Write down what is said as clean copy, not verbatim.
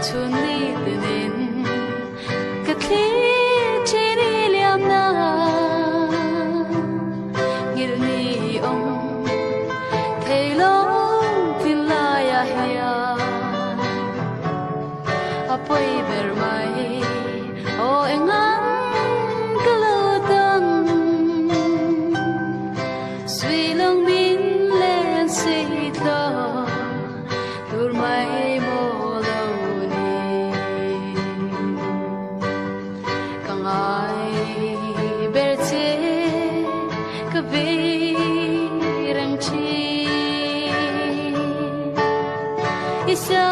chun ni din ka thi chini liam na ngir ni ong thei long tin la ya ya apoi ber mai o engang kalutan sui long min len sei tho dur mai mo lo ni kang ai ber che ka ve rang chi isa